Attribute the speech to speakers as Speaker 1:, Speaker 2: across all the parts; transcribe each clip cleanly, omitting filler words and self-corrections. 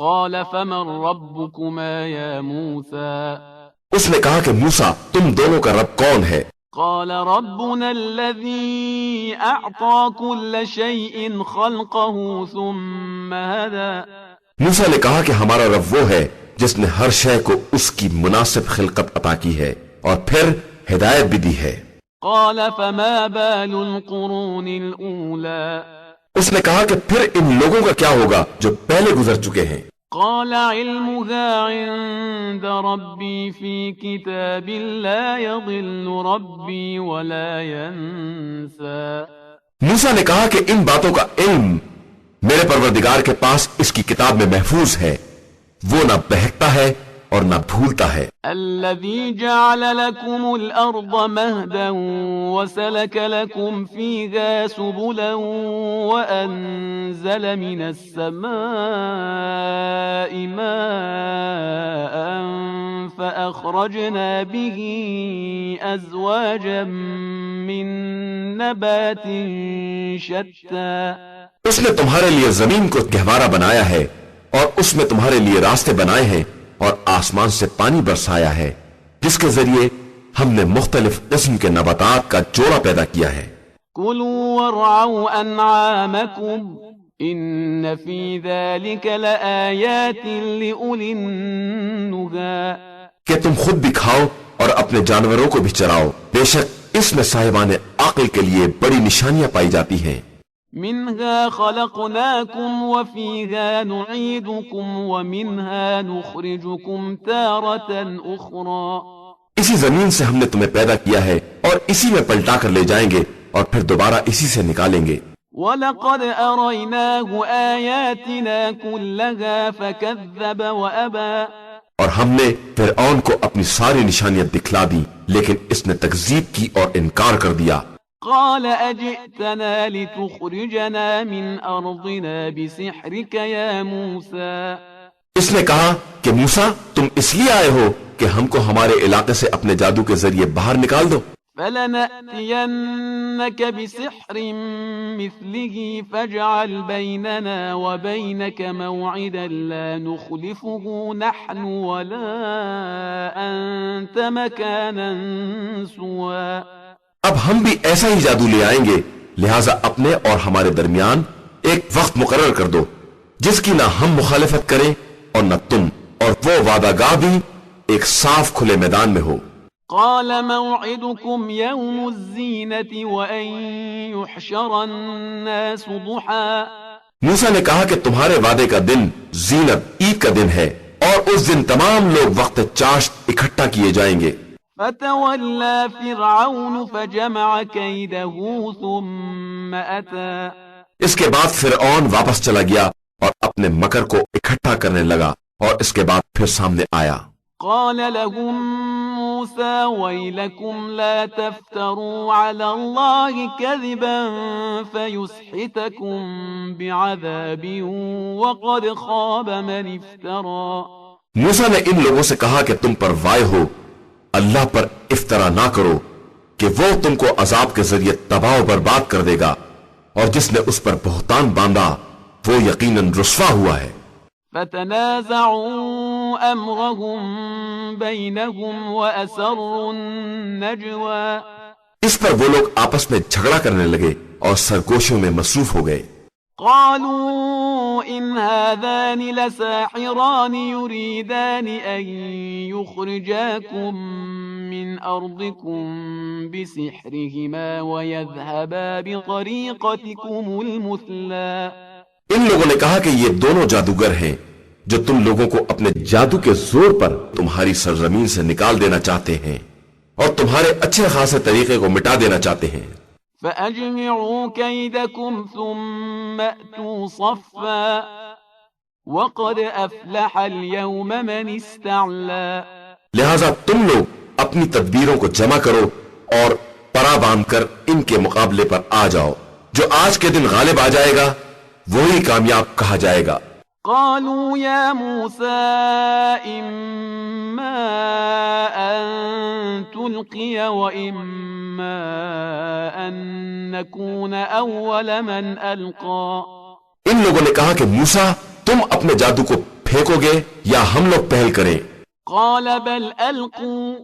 Speaker 1: قال فمن ربكما يا موسى
Speaker 2: اس نے کہا کہ موسیٰ تم دونوں کا رب کون ہے؟
Speaker 1: قال ربنا الذي أعطى كل شيء خلقه ثم هدى
Speaker 2: موسیٰ نے کہا کہ ہمارا رب وہ ہے جس نے ہر شے کو اس کی مناسب خلقت عطا کی ہے اور پھر ہدایت بھی دی ہے۔
Speaker 1: قال فما بال القرون الأولى
Speaker 2: اس نے کہا کہ پھر ان لوگوں کا کیا ہوگا جو پہلے گزر چکے ہیں؟
Speaker 1: قال علمها عند ربي في كتاب لا يضل ربي ولا ينسى
Speaker 2: موسیٰ نے کہا کہ ان باتوں کا علم میرے پروردگار کے پاس اس کی کتاب میں محفوظ ہے، وہ نہ بہکتا ہے اور نہ بھولتا ہے۔
Speaker 1: الذي جعل لكم الأرض مهدا وسلك لكم فيها سبلا وأنزل من السماء ماء فأخرجنا به أزواجا من نبات شتى
Speaker 2: اس نے تمہارے لیے زمین کو گہوارہ بنایا ہے اور اس میں تمہارے لیے راستے بنائے ہیں اور آسمان سے پانی برسایا ہے جس کے ذریعے ہم نے مختلف قسم کے نباتات کا جوڑا پیدا کیا ہے۔
Speaker 1: كلوا وارعوا أنعامكم إن في ذلك لآيات لأولي النهى
Speaker 2: کہ تم خود بھی کھاؤ اور اپنے جانوروں کو بھی چراؤ، بے شک اس میں صاحبان عقل کے لیے بڑی نشانیاں پائی جاتی ہیں۔
Speaker 1: منها خلقناكم وفيها نعيدكم ومنها نخرجكم تارة أخرى
Speaker 2: اسی زمین سے ہم نے تمہیں پیدا کیا ہے اور اسی میں پلٹا کر لے جائیں گے اور پھر دوبارہ اسی سے نکالیں گے۔
Speaker 1: وَلَقَدْ أَرَيْنَاهُ آيَاتِنَا كُلَّهَا فَكَذَّبَ وَأَبَى
Speaker 2: اور ہم نے فرعون کو اپنی ساری نشانیاں دکھلا دی لیکن اس نے تکذیب کی اور انکار کر دیا۔
Speaker 1: قال أجئتنا لتخرجنا من أرضنا بسحرك يا موسى
Speaker 2: اس نے کہا کہ موسیٰ تم اس لیے آئے ہو کہ ہم کو ہمارے علاقے سے اپنے جادو کے ذریعے باہر نکال دو۔
Speaker 1: فلنأتينك بسحر مثله فاجعل بيننا وبينك موعدا لا نخلفه نحن ولا أنت مكانا سوى
Speaker 2: اب ہم بھی ایسا ہی جادو لے آئیں گے، لہٰذا اپنے اور ہمارے درمیان ایک وقت مقرر کر دو جس کی نہ ہم مخالفت کریں اور نہ تم، اور وہ وعدہ گاہ بھی ایک صاف کھلے میدان میں ہو۔
Speaker 1: قال موعدكم يوم الزينة وأن يحشر الناس ضحى
Speaker 2: موسیٰ نے کہا کہ تمہارے وعدے کا دن زینت عید کا دن ہے اور اس دن تمام لوگ وقت چاشت اکٹھا کیے جائیں گے۔
Speaker 1: فتولى فرعون فجمع كيده ثم أتى
Speaker 2: اس کے بعد فرعون واپس چلا گیا اور اپنے مکر کو اکٹھا کرنے لگا اور اس کے بعد پھر سامنے آیا۔
Speaker 1: قال لهم موسى ويلكم لا تفتروا على الله كذبا فيسحتكم بعذاب وقد خاب من افترى
Speaker 2: موسیٰ نے ان لوگوں سے کہا کہ تم پر وائے ہو، اللہ پر افترا نہ کرو کہ وہ تم کو عذاب کے ذریعے تباہ و برباد کر دے گا، اور جس نے اس پر بہتان باندھا وہ یقیناً رسوا ہوا ہے۔
Speaker 1: فتنازعوا امرهم بينهم واسروا النجوى
Speaker 2: اس پر وہ لوگ آپس میں جھگڑا کرنے لگے اور سرگوشیوں میں مصروف ہو گئے۔
Speaker 1: قالوا ان هذان لساحران يريدان ان يخرجاكم من ارضكم بسحرهما ويذهبا بطريقتكم المثلى
Speaker 2: ان لوگوں نے کہا کہ یہ دونوں جادوگر ہیں جو تم لوگوں کو اپنے جادو کے زور پر تمہاری سرزمین سے نکال دینا چاہتے ہیں اور تمہارے اچھے خاصے طریقے کو مٹا دینا چاہتے ہیں۔
Speaker 1: فأجمعوا كيدكم ثم أتوا صفا وقد أفلح اليوم من استعلى
Speaker 2: لہذا تم لوگ اپنی تدبیروں کو جمع کرو اور پرا باندھ کر ان کے مقابلے پر آ جاؤ، جو آج کے دن غالب آ جائے گا وہی کامیاب کہا جائے گا۔
Speaker 1: قالوا يا موسى إما أن تلقي وإما أن نكون أول من ألقى
Speaker 2: ان لوگوں نے کہا کہ موسیٰ تم اپنے جادو کو پھینکو گے یا ہم لوگ پہل کریں؟
Speaker 1: قال بل القوا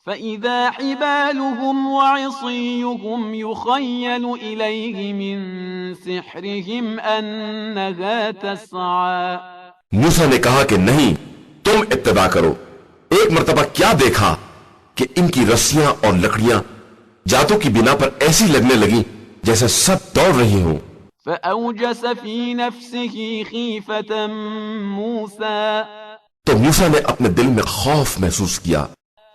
Speaker 1: فاذا حبالهم وعصيهم يخيل اليه من سحرهم انها تسعى.
Speaker 2: موسیٰ نے کہا کہ نہیں، تم ابتدا کرو. ایک مرتبہ کیا دیکھا کہ ان کی رسیاں اور لکڑیاں جادو کی بنا پر ایسی لگنے لگیں جیسے سب دوڑ رہی ہوں.
Speaker 1: فأوجس في نفسه خيفة موسى.
Speaker 2: تو موسیٰ نے اپنے دل میں خوف محسوس کیا.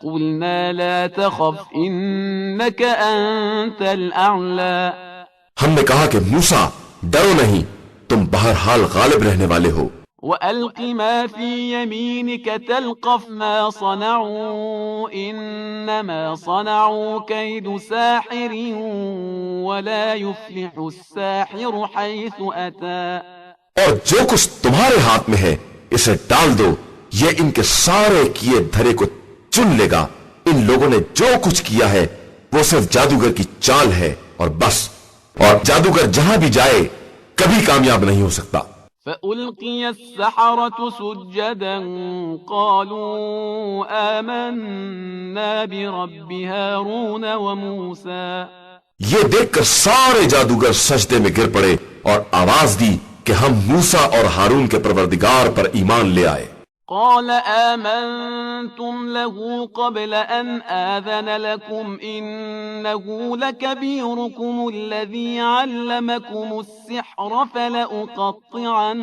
Speaker 1: قلنا لا تخف انك انت الاعلى.
Speaker 2: ہم نے کہا کہ موسیٰ ڈرو نہیں، تم بہرحال غالب رہنے والے ہو.
Speaker 1: وألق ما في يمينك تلقف ما صنعوا إنما صنعوا كيد ساحر ولا يفلح الساحر حيث أتى.
Speaker 2: اور جو کچھ تمہارے ہاتھ میں ہے اسے ڈال دو، یہ ان کے سارے کیے دھرے کو چن لے گا. ان لوگوں نے جو کچھ کیا ہے وہ صرف جادوگر کی چال ہے اور بس، اور جادوگر جہاں بھی جائے کبھی کامیاب نہیں ہو سکتا.
Speaker 1: فألقي السحرة سجدا قالوا آمنا برب هارون وموسى.
Speaker 2: یہ دیکھ کر سارے جادوگر سجدے میں گر پڑے اور آواز دی کہ ہم موسیٰ اور ہارون کے پروردگار پر ایمان لے آئے.
Speaker 1: قال آمنتم له قبل أن آذن لكم إنه لكبيركم الذي علمكم السحر فلأقطعن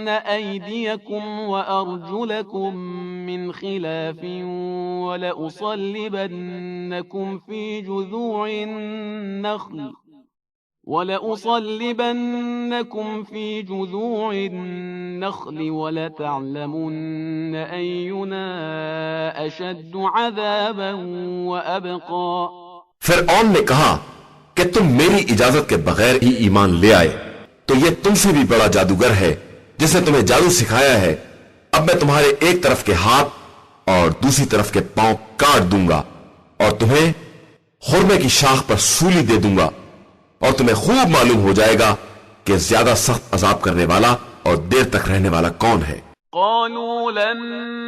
Speaker 1: أيديكم وأرجلكم من خلاف ولأصلبنكم في جذوع النخل ولتعلمن أينا أشد عذابا وأبقى.
Speaker 2: فرعون نے کہا کہ تم میری اجازت کے بغیر ہی ایمان لے آئے تو یہ تم سے بھی بڑا جادوگر ہے جس نے تمہیں جادو سکھایا ہے. اب میں تمہارے ایک طرف کے ہاتھ اور دوسری طرف کے پاؤں کاٹ دوں گا اور تمہیں خرمے کی شاخ پر سولی دے دوں گا، اور تمہیں خوب معلوم ہو جائے گا کہ زیادہ سخت عذاب کرنے والا اور دیر تک رہنے والا کون ہے.
Speaker 1: قالوا لن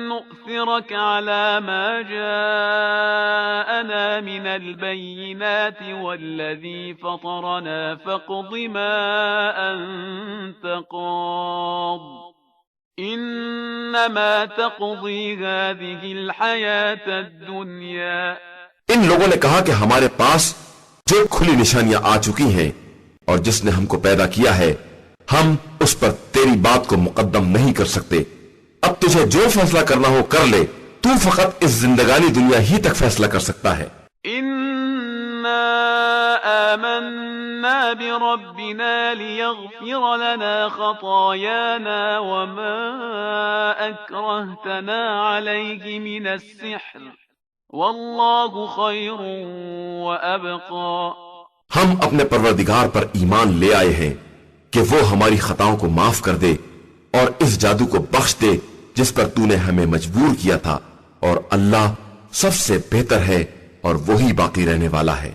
Speaker 1: نؤثرك على ما جاءنا من البينات والذي فطرنا فاقض ما أنت قاض إنما تقضي هذه الحياة الدنيا.
Speaker 2: ان لوگوں نے کہا کہ ہمارے پاس جو کھلی نشانیاں آ چکی ہیں اور جس نے ہم کو پیدا کیا ہے ہم اس پر تیری بات کو مقدم نہیں کر سکتے. اب تجھے جو فیصلہ کرنا ہو کر لے، تو فقط اس زندگانی دنیا ہی تک فیصلہ کر سکتا ہے.
Speaker 1: إنا آمنا بربنا ليغفر لنا خطايانا وما أكرهتنا عليه من السحر واللہ خیر وابقى.
Speaker 2: ہم اپنے پروردگار پر ایمان لے آئے ہیں کہ وہ ہماری خطاؤں کو معاف کر دے اور اس جادو کو بخش دے جس پر تو نے ہمیں مجبور کیا تھا، اور اللہ سب سے بہتر ہے اور وہی باقی رہنے والا ہے.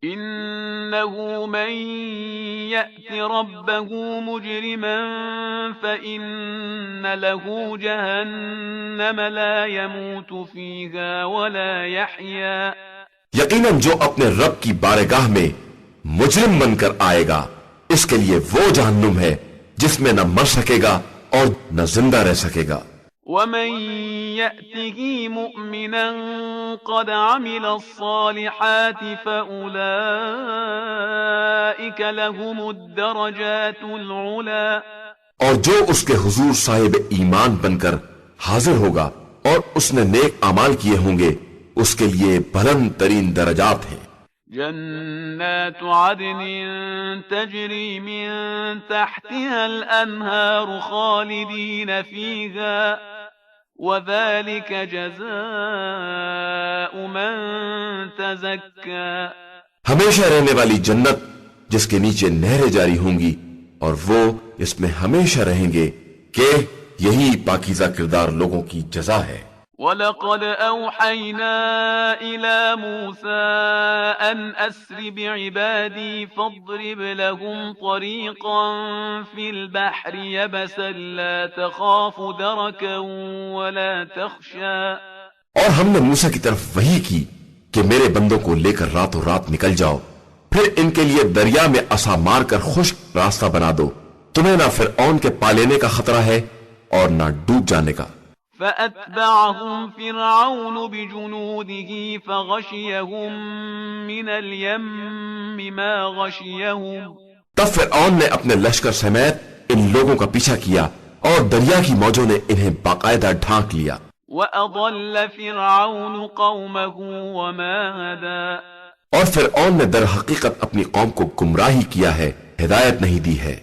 Speaker 1: انه من يأت ربه مجرما فإن له جهنم لا يموت فيها ولا يحيا.
Speaker 2: یقیناً جو اپنے رب کی بارگاہ میں مجرم بن کر آئے گا اس کے لیے وہ جہنم ہے جس میں نہ مر سکے گا اور نہ زندہ رہ سکے گا.
Speaker 1: ومن يأته مؤمنا قد عمل الصالحات فأولئك لهم الدرجات العلا.
Speaker 2: اور جو اس کے حضور صاحب ایمان بن کر حاضر ہوگا اور اس نے نیک اعمال کیے ہوں گے اس کے لیے بلند ترین درجات ہیں.
Speaker 1: جنات عدن تجری من تحتها الانہار خالدین فیہا وذلك جزاء من تزکا.
Speaker 2: ہمیشہ رہنے والی جنت جس کے نیچے نہریں جاری ہوں گی اور وہ اس میں ہمیشہ رہیں گے کہ یہی پاکیزہ کردار لوگوں کی جزا ہے.
Speaker 1: وَلَقَدْ أَوْحَيْنَا إِلَى مُوسَىٰ أَنْ أَسْرِ بِعِبَادِي فَاضْرِبْ لَهُمْ طَرِيقًا فِي الْبَحْرِ يَبَسًا لَا تَخَافُ دَرَكًا وَلَا تَخْشَىٰ،
Speaker 2: اور ہم نے موسیٰ کی طرف وحی کی کہ میرے بندوں کو لے کر راتوں رات نکل جاؤ، پھر ان کے لیے دریا میں عصا مار کر خشک راستہ بنا دو، تمہیں نہ فرعون کے پا لینے کا خطرہ ہے اور نہ ڈوب جانے کا۔
Speaker 1: فَأَتْبَعَهُمْ فِرْعَوْنُ بِجُنُودِهِ فَغَشِيَهُمْ مِنَ الْيَمِّ مَا غَشِيَهُمْ،
Speaker 2: تب فرعون نے اپنے لشکر سمیت ان لوگوں کا پیچھا کیا اور دریا کی موجوں نے انہیں باقاعدہ ڈھانک لیا۔
Speaker 1: وَأَضَلَّ فِرْعَوْنُ قَوْمَهُ وَمَا هَدَىٰ،
Speaker 2: اور فرعون نے در حقیقت اپنی قوم کو گمراہی کیا ہے، ہدایت نہیں دی ہے۔